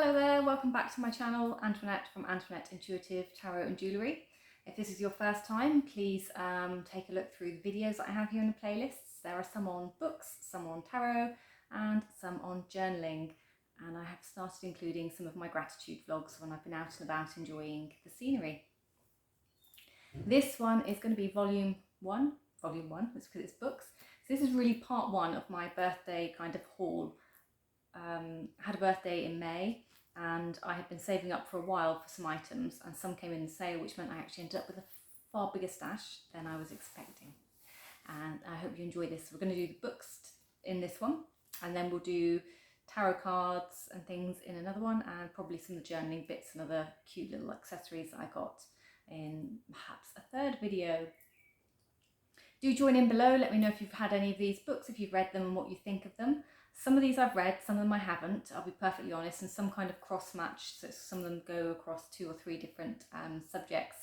Hello there, welcome back to my channel, Antoinette from Antoinette Intuitive Tarot and Jewellery. If this is your first time, please take a look through the videos that I have here in the playlists. There are some on books, some on tarot, and some on journaling. And I have started including some of my gratitude vlogs when I've been out and about enjoying the scenery. This one is going to be volume one, it's because it's books. So this is really part one of my birthday kind of haul. I had a birthday in May and I had been saving up for a while for some items, and some came in the sale, which meant I actually ended up with a far bigger stash than I was expecting. And I hope you enjoy this. We're going to do the books in this one, and then we'll do tarot cards and things in another one, and probably some of the journaling bits and other cute little accessories that I got in perhaps a third video. Do join in below, let me know if you've had any of these books, if you've read them and what you think of them. Some of these I've read, some of them I haven't, I'll be perfectly honest, and some kind of cross-match, so some of them go across 2 or 3 different subjects,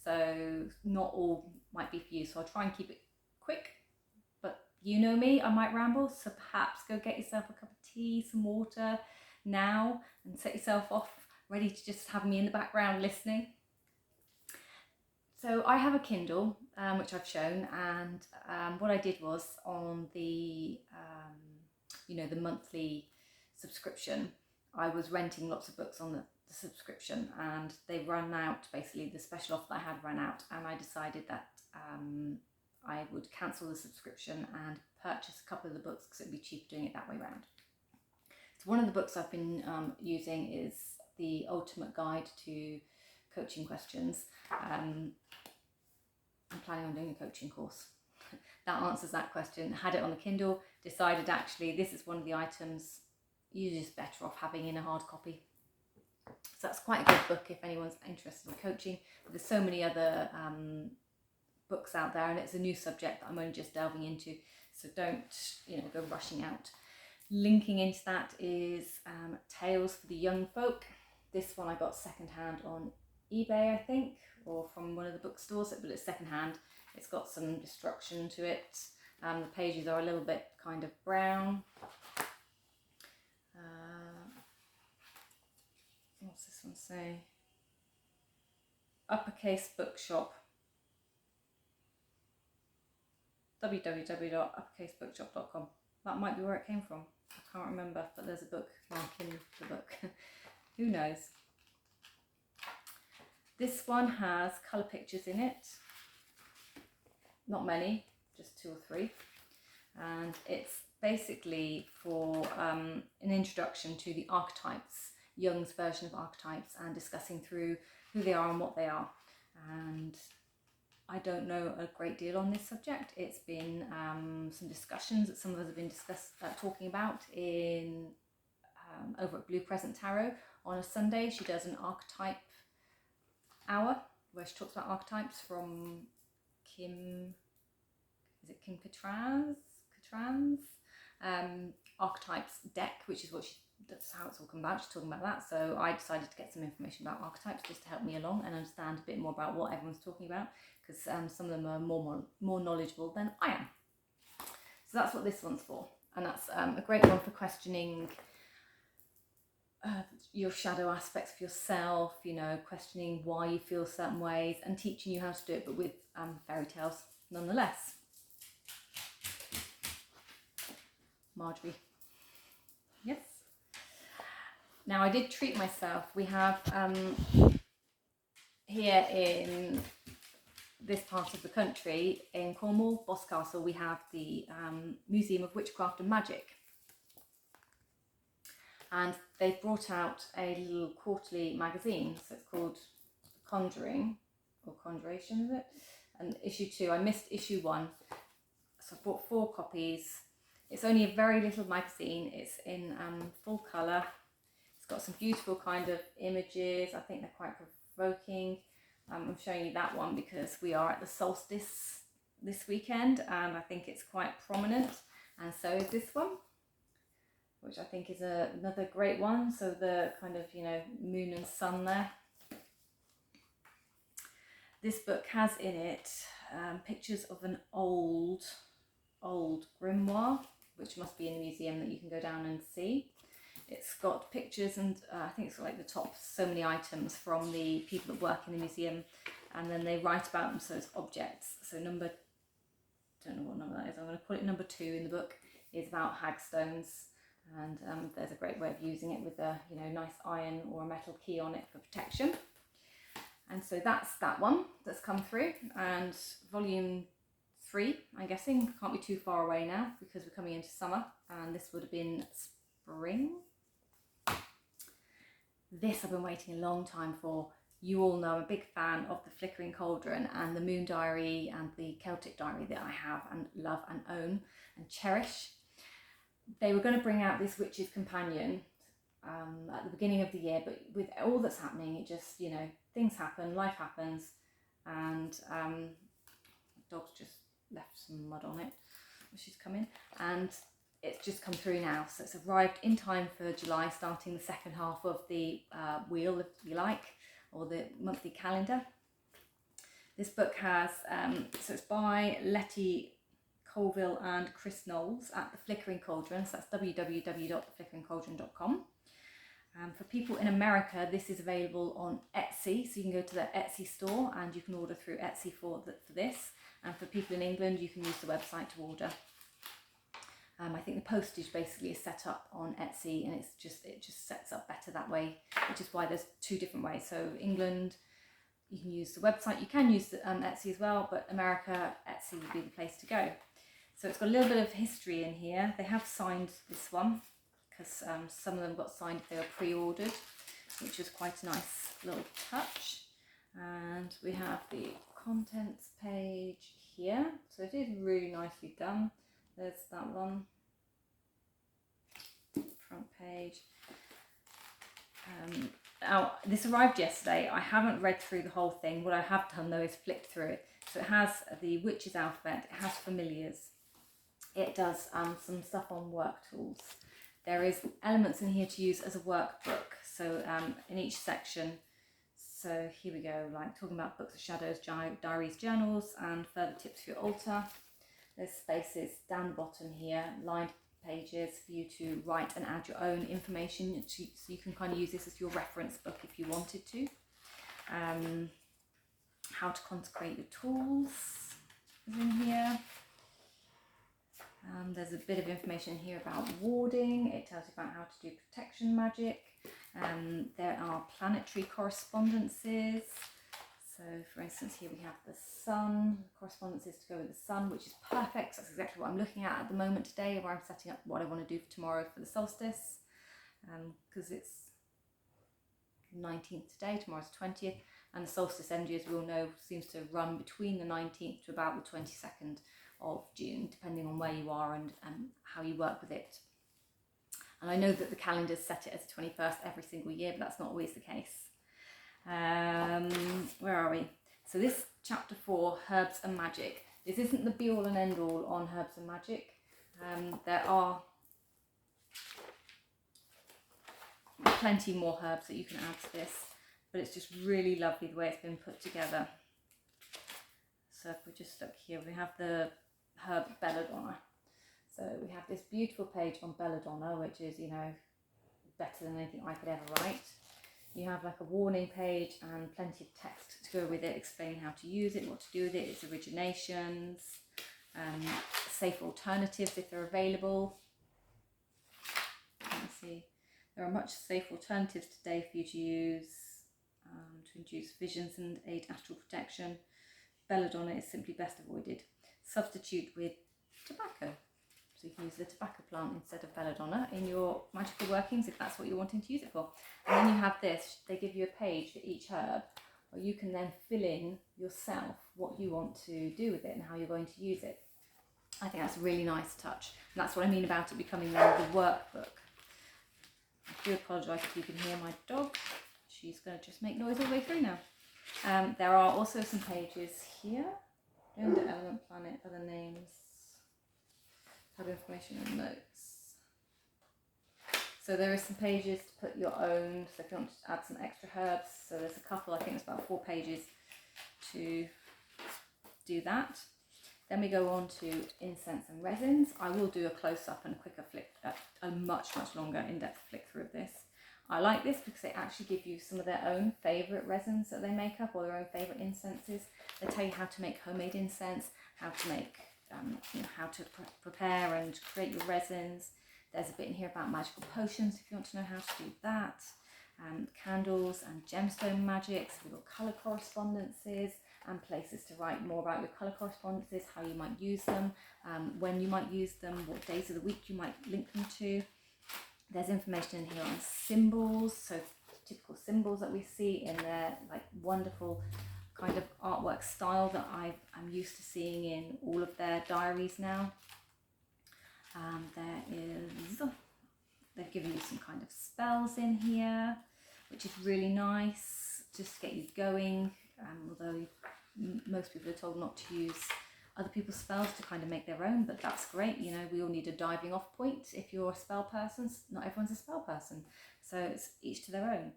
so not all might be for you, so I'll try and keep it quick, but you know me, I might ramble, so perhaps go get yourself a cup of tea, some water now, and set yourself off, ready to just have me in the background listening. So I have a Kindle, which I've shown, and what I did was on the the monthly subscription, I was renting lots of books on the subscription, and they ran out, basically the special offer that I had ran out, and I decided that I would cancel the subscription and purchase a couple of the books because it would be cheaper doing it that way around. So one of the books I've been using is The Ultimate Guide to Coaching Questions. I'm planning on doing a coaching course that answers that question. Had it on the Kindle, decided actually this is one of the items you're just better off having in a hard copy. So that's quite a good book if anyone's interested in coaching. But there's so many other books out there, and it's a new subject that I'm only just delving into, so don't go rushing out. Linking into that is Tales for the Young Folk. This one I got secondhand on eBay, I think, or from one of the bookstores, but it's secondhand. It's got some destruction to it. The pages are a little bit kind of brown. What's this one say? Uppercase Bookshop. www.uppercasebookshop.com. That might be where it came from. I can't remember, but there's a book marking the book. Who knows? This one has colour pictures in it. Not many, just 2 or 3. And it's basically for an introduction to the archetypes, Jung's version of archetypes, and discussing through who they are and what they are. And I don't know a great deal on this subject. It's been some discussions that some of us have been talking about in over at Blue Crescent Tarot. On a Sunday, she does an archetype hour where she talks about archetypes from Kim Cattrall's archetypes deck, which is that's how it's all come about. She's talking about that, so I decided to get some information about archetypes just to help me along and understand a bit more about what everyone's talking about, because some of them are more knowledgeable than I am. So that's what this one's for, and that's a great one for questioning your shadow aspects of yourself, questioning why you feel certain ways, and teaching you how to do it, but with fairy tales nonetheless. Marjorie. Yes. Now I did treat myself. We have here in this part of the country, in Cornwall, Boscastle, we have the Museum of Witchcraft and Magic. And they've brought out a little quarterly magazine, so it's called Conjuring, or Conjuration, is it? And issue 2, I missed issue 1, so I bought 4 copies. It's only a very little magazine. It's in full colour. It's got some beautiful kind of images. I think they're quite provoking. I'm showing you that one because we are at the solstice this weekend, and I think it's quite prominent, and so is this one, which I think is another great one. So the kind of, moon and sun there. This book has in it pictures of an old grimoire, which must be in the museum that you can go down and see. It's got pictures and I think it's like the top so many items from the people that work in the museum, and then they write about them, so it's objects. So number, don't know what number that is, I'm going to call it number 2 in the book, is about hagstones, and there's a great way of using it with a nice iron or a metal key on it for protection. And so that's that one that's come through, and volume 3, I'm guessing, can't be too far away now because we're coming into summer, and this would have been spring. This I've been waiting a long time for. You all know I'm a big fan of the Flickering Cauldron and the Moon Diary and the Celtic Diary that I have and love and own and cherish. They were going to bring out this Witch's Companion at the beginning of the year, but with all that's happening, it just, things happen, life happens, and the dog's just left some mud on it as she's come in, and it's just come through now. So it's arrived in time for July, starting the second half of the wheel, if you like, or the monthly calendar. This book has, so it's by Letty Colville and Chris Knowles at the Flickering Cauldron, so that's www.theflickeringcauldron.com. For people in America, this is available on Etsy, so you can go to their Etsy store and you can order through Etsy for this. And for people in England, you can use the website to order. I think the postage basically is set up on Etsy, and it just sets up better that way, which is why there's 2 different ways. So England, you can use the website, you can use the, Etsy as well, but America, Etsy would be the place to go. So it's got a little bit of history in here. They have signed this one because some of them got signed if they were pre-ordered, which was quite a nice little touch. And we have the contents page here, so it is really nicely done. There's that one, front page. Now, this arrived yesterday. I haven't read through the whole thing. What I have done though is flicked through it. So it has the witch's alphabet, it has familiars, it does some stuff on work tools. There is elements in here to use as a workbook, so in each section. So here we go, like talking about books of shadows, diaries, journals, and further tips for your altar. There's spaces down the bottom here, lined pages for you to write and add your own information, so you can kind of use this as your reference book if you wanted to. How to consecrate your tools is in here. There's a bit of information here about warding. It tells you about how to do protection magic. There are planetary correspondences. So for instance, here we have the sun, correspondences to go with the sun, which is perfect. So that's exactly what I'm looking at the moment today, where I'm setting up what I want to do for tomorrow for the solstice, because it's 19th today, tomorrow's 20th, and the solstice energy, as we all know, seems to run between the 19th to about the 22nd of June, depending on where you are and how you work with it. And I know that the calendars set it as the 21st every single year, but that's not always the case. Where are we? So this chapter 4, herbs and magic. This isn't the be all and end all on herbs and magic. There are plenty more herbs that you can add to this, but it's just really lovely the way it's been put together. So if we just look here, we have the herb belladonna. So we have this beautiful page on belladonna, which is, better than anything I could ever write. You have like a warning page and plenty of text to go with it, explaining how to use it, what to do with it, its originations, safe alternatives if they're available. Let me see. There are much safe alternatives today for you to use to induce visions and aid astral protection. Belladonna is simply best avoided. Substitute with tobacco. So you can use the tobacco plant instead of belladonna in your magical workings if that's what you're wanting to use it for. And then you have this, they give you a page for each herb, where you can then fill in yourself what you want to do with it and how you're going to use it. I think that's a really nice touch. And that's what I mean about it becoming the workbook. I do apologise if you can hear my dog. She's going to just make noise all the way through now. There are also some pages here. Gender, element, planet, other names, tab information and notes. So there are some pages to put your own, so if you want to add some extra herbs, so there's a couple, I think it's about 4 pages to do that. Then we go on to incense and resins. I will do a close-up and a quicker flick, a much longer in-depth flick through of this. I like this because they actually give you some of their own favourite resins that they make up, or their own favourite incenses. They tell you how to make homemade incense, how to make, how to prepare and create your resins. There's a bit in here about magical potions if you want to know how to do that. Candles and gemstone magics. We've got colour correspondences and places to write more about your colour correspondences, how you might use them, when you might use them, what days of the week you might link them to. There's information in here on symbols, so typical symbols that we see in their like wonderful kind of artwork style that I'm used to seeing in all of their diaries now. They've given you some kind of spells in here, which is really nice, just to get you going, although most people are told not to use other people's spells, to kind of make their own, but that's great. You know, we all need a diving off point if you're a spell person. Not everyone's a spell person, so it's each to their own.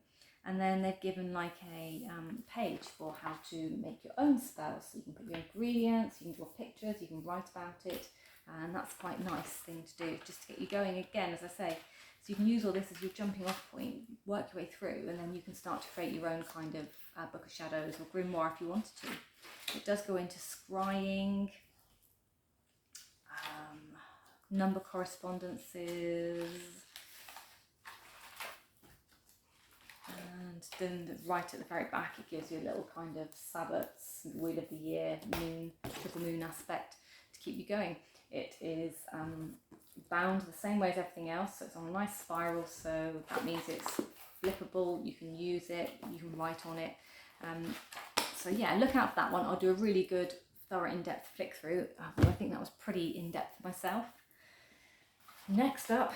And then they've given like a page for how to make your own spells, so you can put your ingredients, you can draw pictures, you can write about it, and that's quite a nice thing to do, just to get you going again, as I say. So you can use all this as your jumping off point, work your way through, and then you can start to create your own kind of Book of Shadows or grimoire if you wanted to. It does go into scrying, number correspondences, and then right at the very back it gives you a little kind of Sabbats, Wheel of the Year, moon, triple moon aspect to keep you going. It is bound the same way as everything else, so it's on a nice spiral, so that means it's flippable, you can use it, you can write on it. So yeah, look out for that one. I'll do a really good, thorough, in-depth flick through. I think that was pretty in-depth myself. Next up,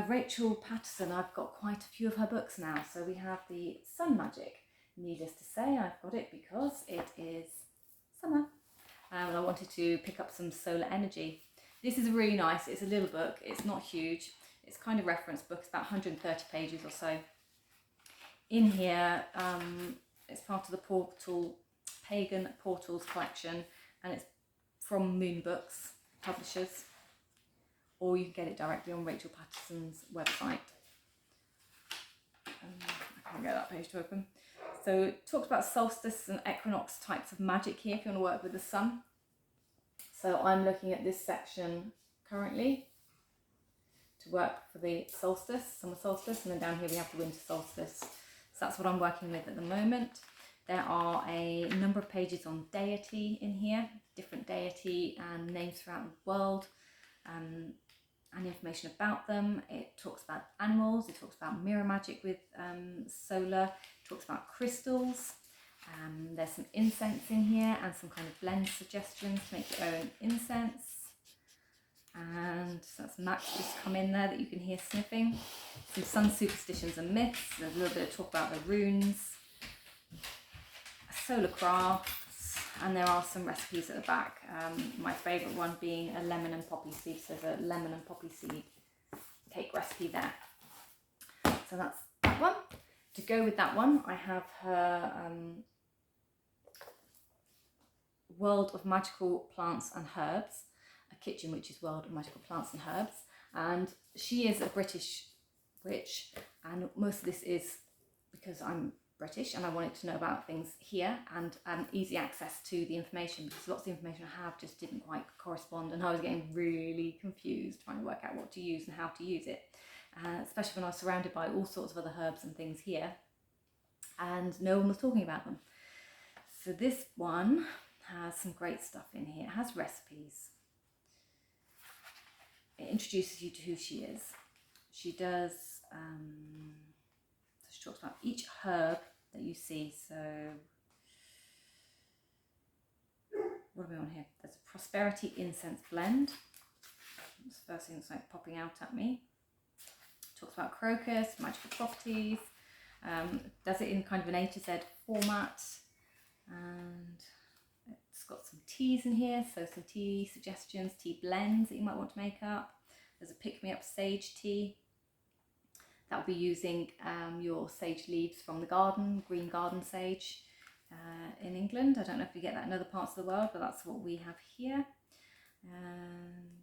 Rachel Patterson. I've got quite a few of her books now. So we have the Sun Magic. Needless to say, I've got it because it is summer. And I wanted to pick up some solar energy. This is really nice. It's a little book. It's not huge. It's kind of reference book. It's about 130 pages or so. In here, it's part of the Pagan Portals collection, and it's from Moon Books publishers, or you can get it directly on Rachel Patterson's website. I can't get that page to open. So it talks about solstice and equinox types of magic here if you want to work with the sun. So I'm looking at this section currently to work for the solstice, summer solstice, and then down here we have the winter solstice. So that's what I'm working with at the moment. There are a number of pages on deity in here, different deity and names throughout the world, and information about them. It talks about animals, it talks about mirror magic with solar, it talks about crystals. There's some incense in here and some kind of blend suggestions to make your own incense. And that's Max just come in there that you can hear sniffing. Some sun superstitions and myths. There's a little bit of talk about the runes, solar crafts, and there are some recipes at the back. My favourite one being a lemon and poppy seed. So there's a lemon and poppy seed cake recipe there. So that's that one. To go with that one, I have her World of Magical Plants and Herbs. Kitchen Witch's World of Magical Plants and Herbs, and she is a British witch, and most of this is because I'm British and I wanted to know about things here and easy access to the information, because lots of the information I have just didn't quite correspond, and I was getting really confused trying to work out what to use and how to use it, especially when I was surrounded by all sorts of other herbs and things here and no one was talking about them. So this one has some great stuff in here. It has recipes. It introduces you to who she is. She does, so she talks about each herb that you see. So what are we on here? There's a prosperity incense blend. That's the first thing that's like popping out at me. Talks about crocus, magical properties. Does it in kind of an A to Z format. And it's got some teas in here, so some tea suggestions, tea blends that you might want to make up. There's a pick-me-up sage tea. That will be using your sage leaves from the garden, green garden sage in England. I don't know if you get that in other parts of the world, but that's what we have here. And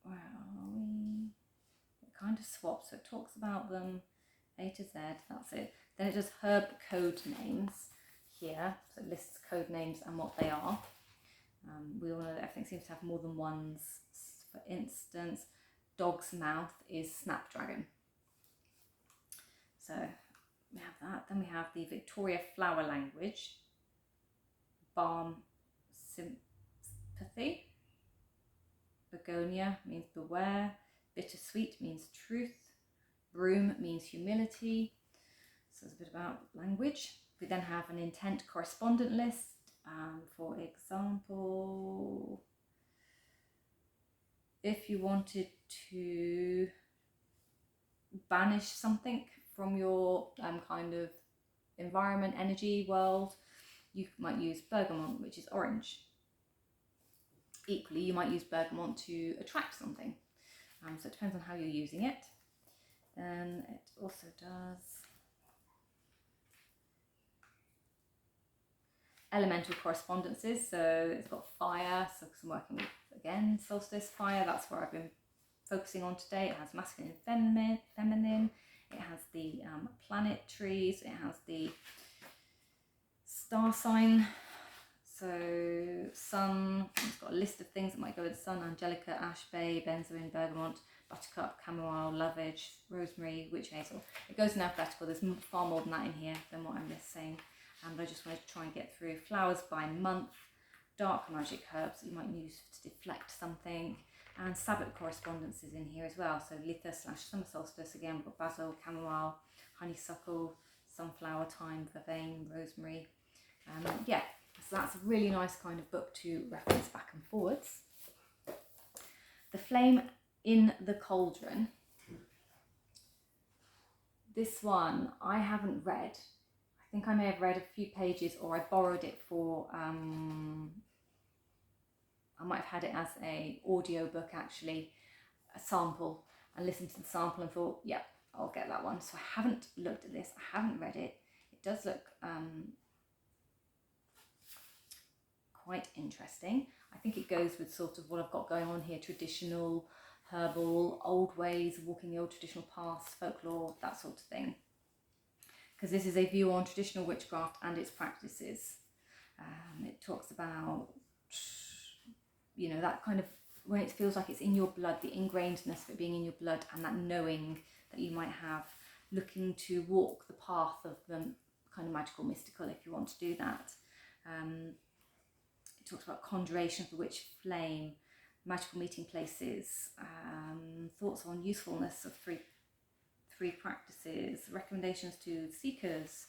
where are we? It kind of swaps, so it talks about them A to Z, that's it. Then it does herb code names here, so it lists code names and what they are. We all know that everything seems to have more than ones. For instance, dog's mouth is snapdragon. So we have that. Then we have the Victoria flower language, balm sympathy. Begonia means beware. Bittersweet means truth. Broom means humility. So it's a bit about language. We then have an intent correspondent list. For example, if you wanted to banish something from your kind of environment, energy, world, you might use bergamot, which is orange. Equally, you might use bergamot to attract something. So it depends on how you're using it. Then it also does elemental correspondences. So it's got fire, so I'm working with, again, solstice fire. That's where I've been focusing on today. It has masculine and feminine. It has the planetaries. It has the star sign. So sun, it's got a list of things that might go with the sun: angelica, ash bay, benzoin, bergamot, buttercup, chamomile, lovage, rosemary, witch hazel. It goes in alphabetical. There's far more than that in here than what I'm just saying. And I just wanted to try and get through flowers by month, dark magic herbs that you might use to deflect something, and Sabbath correspondences in here as well. So Litha / summer solstice, again, we've got basil, chamomile, honeysuckle, sunflower, thyme, vervain, rosemary. Yeah, so that's a really nice kind of book to reference back and forwards. The Flame in the Cauldron. This one I haven't read. I think I may have read a few pages, or I borrowed it for, I might have had it as a audio book actually, a sample, and listened to the sample and thought, yeah, I'll get that one. So I haven't looked at this, I haven't read it. It does look quite interesting. I think it goes with sort of what I've got going on here: traditional, herbal, old ways, walking the old traditional paths, folklore, that sort of thing. Because this is a view on traditional witchcraft and its practices. It talks about, you know, that kind of, when it feels like it's in your blood, the ingrainedness of it being in your blood, and that knowing that you might have, looking to walk the path of the kind of magical, mystical, if you want to do that. It talks about conjuration of the witch flame, magical meeting places, thoughts on usefulness of three practices, recommendations to seekers.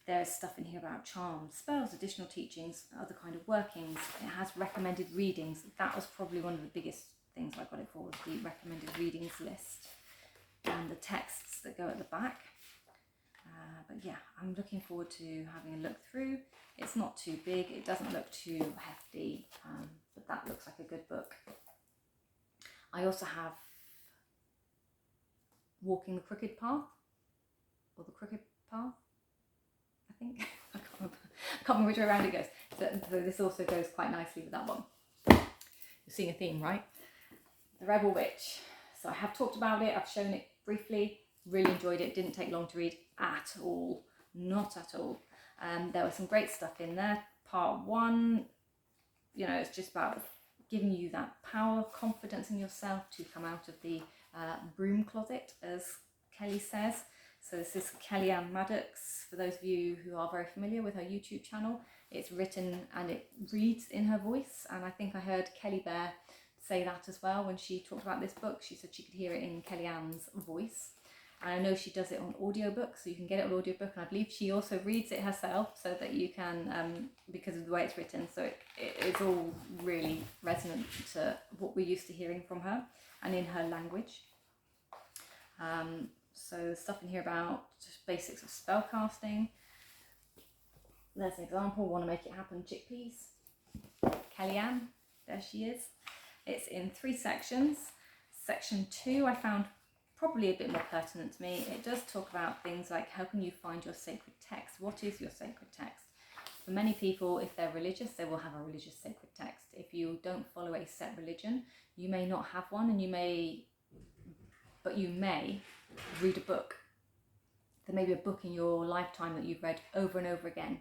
There's stuff in here about charms, spells, additional teachings, other kind of workings. It has recommended readings. That was probably one of the biggest things I got it for, was the recommended readings list and the texts that go at the back. But yeah, I'm looking forward to having a look through. It's not too big, it doesn't look too hefty, but that looks like a good book. I also have Walking the Crooked Path, or the Crooked Path, I think. I can't remember which way around it goes. So this also goes quite nicely with that one. You're seeing a theme, right? The Rebel Witch. So I have talked about it, I've shown it briefly, really enjoyed it, didn't take long to read at all, not at all. There was some great stuff in there. Part 1, you know, it's just about giving you that power, confidence in yourself to come out of the broom closet, as Kelly says. So this is Kellyanne Maddox, for those of you who are very familiar with her YouTube channel. It's written and it reads in her voice, and I think I heard KellyBear say that as well when she talked about this book. She said she could hear it in Kellyanne's voice. And I know she does it on audiobook, so you can get it on audiobook, and I believe she also reads it herself, so that you can, because of the way it's written, so it's all really resonant to what we're used to hearing from her and in her language. So stuff in here about just basics of spell casting. There's an example, Want to Make It Happen, chickpeas. Kellyanne, there she is. It's in 3 sections. Section 2 I found probably a bit more pertinent to me. It does talk about things like, how can you find your sacred text? What is your sacred text? For many people, if they're religious, they will have a religious sacred text. If you don't follow a set religion, you may not have one, and you may read a book. There may be a book in your lifetime that you've read over and over again,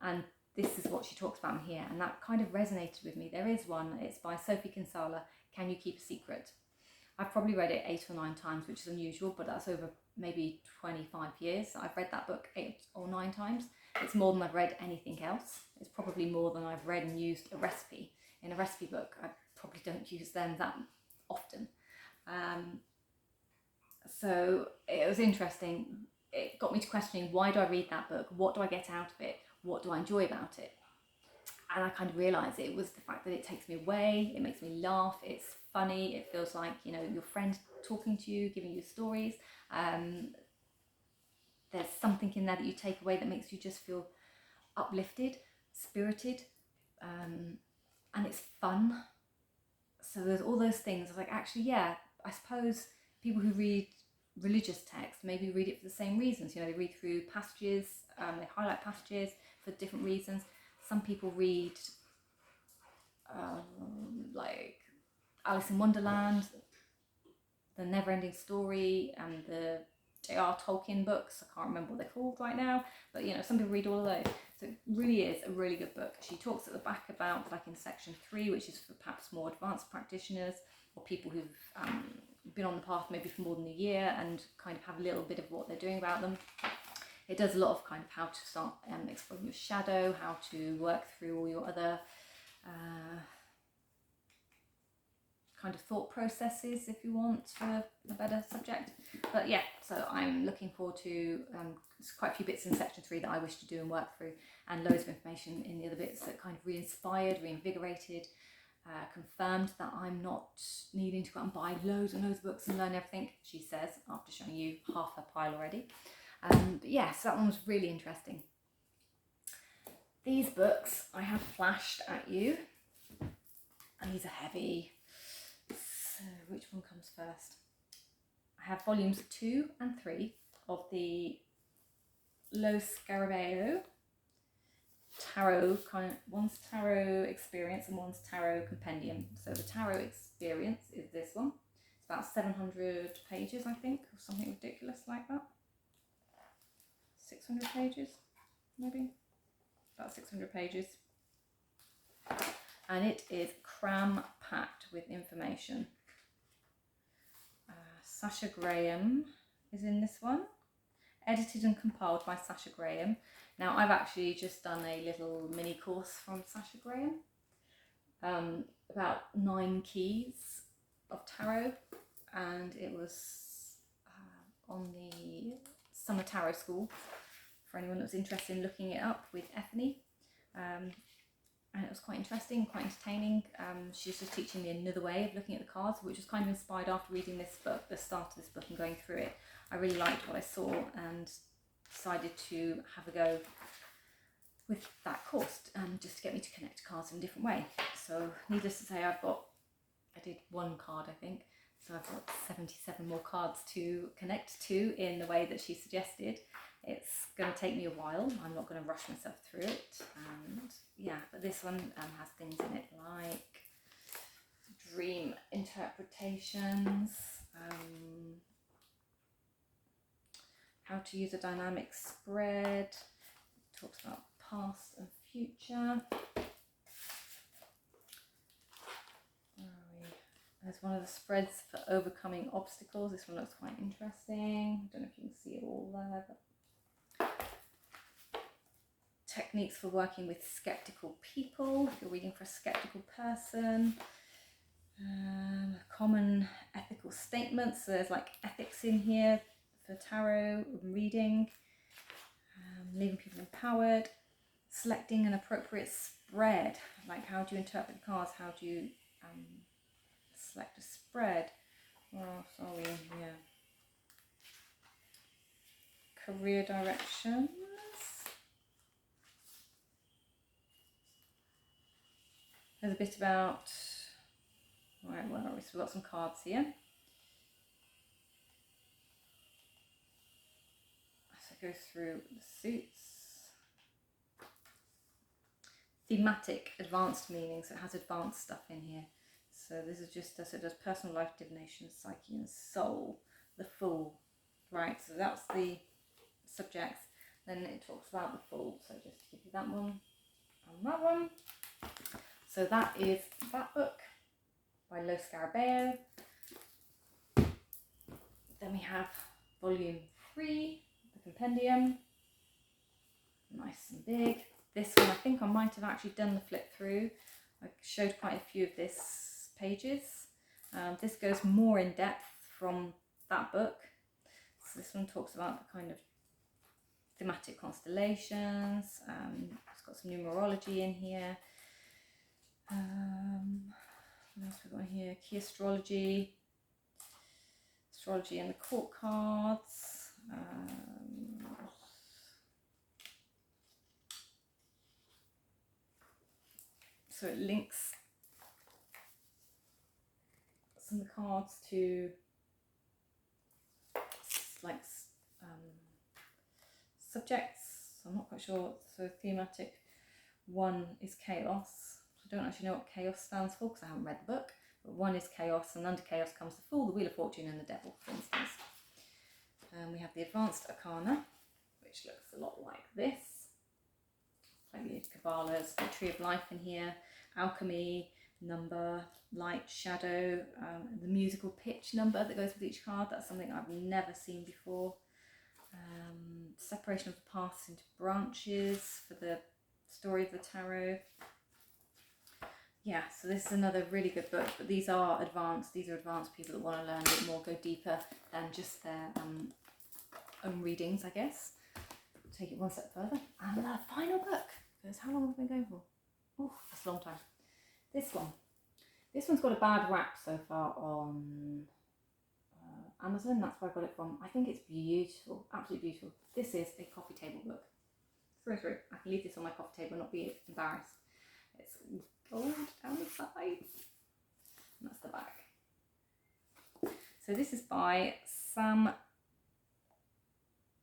and this is what she talks about in here, and that kind of resonated with me. There is one, it's by Sophie Kinsella, Can You Keep a Secret? I've probably read it 8 or 9 times, which is unusual, but that's over maybe 25 years. I've read that book 8 or 9 times. It's more than I've read anything else. It's probably more than I've read and used a recipe. In a recipe book, I probably don't use them that often. So it was interesting. It got me to questioning, why do I read that book? What do I get out of it? What do I enjoy about it? And I kind of realised it was the fact that it takes me away, it makes me laugh, it's funny, it feels like, you know, your friend talking to you, giving you stories. There's something in there that you take away that makes you just feel uplifted, spirited, and it's fun. So there's all those things. I was like, actually, yeah, I suppose people who read religious text maybe read it for the same reasons. You know, they read through passages, they highlight passages for different reasons. Some people read like Alice in Wonderland, The Never-Ending Story, and the J.R. Tolkien books. I can't remember what they're called right now, but you know, some people read all of those. So it really is a really good book. She talks at the back about, like in section 3, which is for perhaps more advanced practitioners or people who've been on the path maybe for more than a year and kind of have a little bit of what they're doing about them. It does a lot of kind of how to start exploring your shadow, how to work through all your other kind of thought processes, if you want, for a better subject. But yeah, so I'm looking forward to there's quite a few bits in section 3 that I wish to do and work through, and loads of information in the other bits that kind of re-inspired, reinvigorated, confirmed that I'm not needing to go out and buy loads and loads of books and learn everything, she says, after showing you half her pile already. But yeah, so that one was really interesting. These books I have flashed at you, and these are heavy. So which one comes first? I have volumes 2 and 3 of the Lo Scarabeo tarot, one's tarot experience and one's tarot compendium. So the tarot experience is this one. It's about 700 pages, I think, or something ridiculous like that. 600 pages, maybe, about 600 pages. And it is cram-packed with information. Sasha Graham is in this one. Edited and compiled by Sasha Graham. Now, I've actually just done a little mini course from Sasha Graham. About 9 keys of tarot. And it was on the Summer Tarot School, for anyone that's interested in looking it up, with Ethony. And it was quite interesting, quite entertaining. She was just teaching me another way of looking at the cards, which was kind of inspired after reading this book, the start of this book, and going through it. I really liked what I saw and decided to have a go with that course, just to get me to connect to cards in a different way. So needless to say, I did 1 card, I think, so I've got 77 more cards to connect to in the way that she suggested. It's going to take me a while. I'm not going to rush myself through it. And yeah, but this one has things in it like dream interpretations, how to use a dynamic spread. It talks about past and future. Where are we? There's one of the spreads for overcoming obstacles. This one looks quite interesting. I don't know if you can see it all there, but techniques for working with skeptical people, if you're reading for a skeptical person. Common ethical statements, so there's like ethics in here for tarot reading. Leaving people empowered. Selecting an appropriate spread, like how do you interpret the cards, how do you select a spread. Oh, sorry, yeah. Career directions. There's a bit about, right, where are we? So we've got some cards here. So it goes through the suits. thematic advanced meaning, so it has advanced stuff in here. So this is just, so it does personal life, divination, psyche and soul, the Fool. Right, so that's the subjects. Then it talks about the Fool, so just to give you that one and that one. So that is that book by Lo Scarabeo. Then we have volume 3, the compendium, nice and big. This one I think I might have actually done the flip through. I showed quite a few of this pages. This goes more in depth from that book. So this one talks about the kind of thematic constellations. It's got some numerology in here. What else have we got here? Key astrology, astrology and the court cards. So it links some of the cards to like subjects. So I'm not quite sure. So thematic one is chaos. I don't actually know what chaos stands for because I haven't read the book. But one is chaos, and under chaos comes the Fool, the Wheel of Fortune, and the Devil, for instance. We have the Advanced Arcana, which looks a lot like this. Like the Kabbalah's, the Tree of Life in here, Alchemy, number, light, shadow, the musical pitch number that goes with each card. That's something I've never seen before. Separation of the paths into branches for the story of the tarot. Yeah, so this is another really good book, but these are advanced. These are advanced people that want to learn a bit more, go deeper than just their own readings, I guess. Take it one step further. And the final book, because how long have we been going for? Oh, that's a long time. This one. This one's got a bad rap so far on Amazon. That's where I got it from. I think it's beautiful, absolutely beautiful. This is a coffee table book. Through and through. I can leave this on my coffee table and not be embarrassed. It's gold down the side. And that's the back. So this is by Sam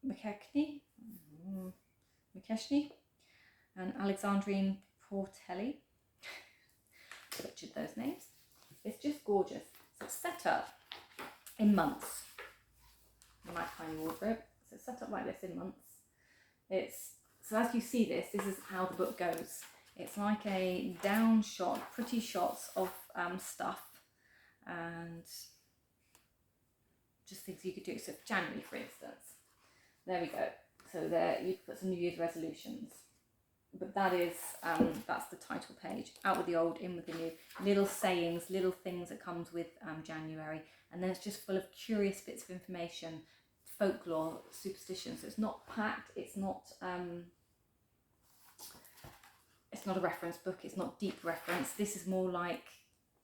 McKechnie and Alexandrine Portelli. Butchered those names. It's just gorgeous. So it's set up in months. You might find a wardrobe. So it's set up like this in months. So as you see this is how the book goes. It's like a down shot, pretty shots of stuff and just things you could do. So January, for instance. There we go. So there you put some New Year's resolutions. But that is, that's the title page. Out with the old, in with the new. Little sayings, little things that comes with January. And then it's just full of curious bits of information, folklore, superstition. So it's not packed, it's not a reference book, it's not deep reference. This is more like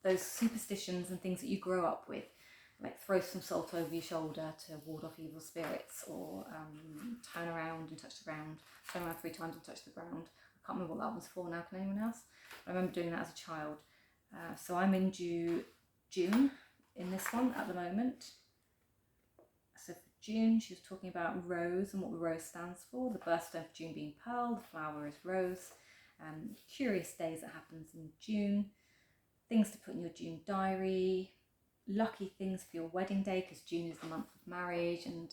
those superstitions and things that you grow up with. Like throw some salt over your shoulder to ward off evil spirits, or turn around and touch the ground, turn around 3 times and touch the ground. I can't remember what that one's for now, can anyone else? I remember doing that as a child. So I'm in June in this one at the moment. So for June, she was talking about rose and what the rose stands for. The birthstone for June being pearl, the flower is rose. Curious days that happens in June. Things to put in your June diary. Lucky things for your wedding day, because June is the month of marriage, and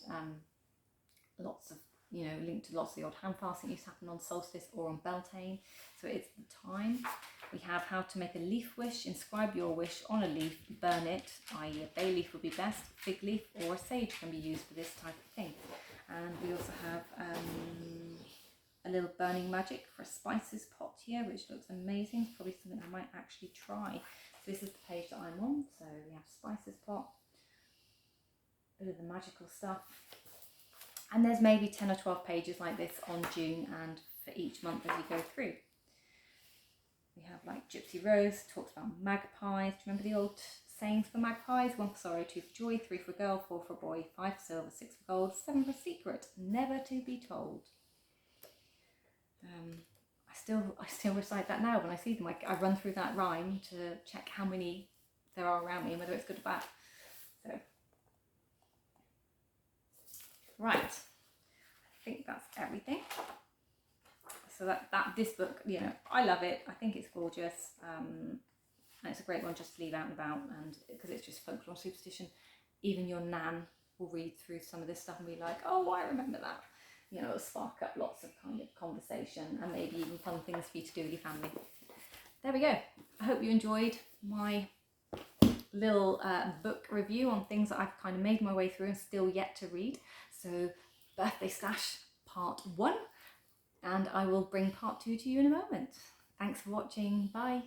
lots of, linked to lots of the odd hand fasting used to happen on solstice or on Beltane, so it's the time. We have how to make a leaf wish. Inscribe your wish on a leaf, burn it, i.e. a bay leaf would be best, fig leaf or a sage can be used for this type of thing. And we also have a little burning magic for a spices pot here, which looks amazing. It's probably something I might actually try. So this is the page that I'm on. So we have spices pot, a bit of the magical stuff. And there's maybe 10 or 12 pages like this on June and for each month as you go through. We have like Gypsy Rose, talks about magpies. Do you remember the old sayings for magpies? 1 for sorrow, 2 for joy, 3 for a girl, 4 for a boy, 5 for silver, 6 for gold, 7 for a secret, never to be told. I still recite that now when I see them. I run through that rhyme to check how many there are around me and whether it's good or bad. So, right, I think that's everything. So this book, you know, I love it. I think it's gorgeous. And it's a great one just to leave out and about, and because it's just folklore superstition. Even your nan will read through some of this stuff and be like, oh, I remember that. You know, it'll spark up lots of kind of conversation and maybe even fun things for you to do with your family. There we go. I hope you enjoyed my little book review on things that I've kind of made my way through and still yet to read. So Birthday Stash Part 1, and I will bring Part 2 to you in a moment. Thanks for watching. Bye.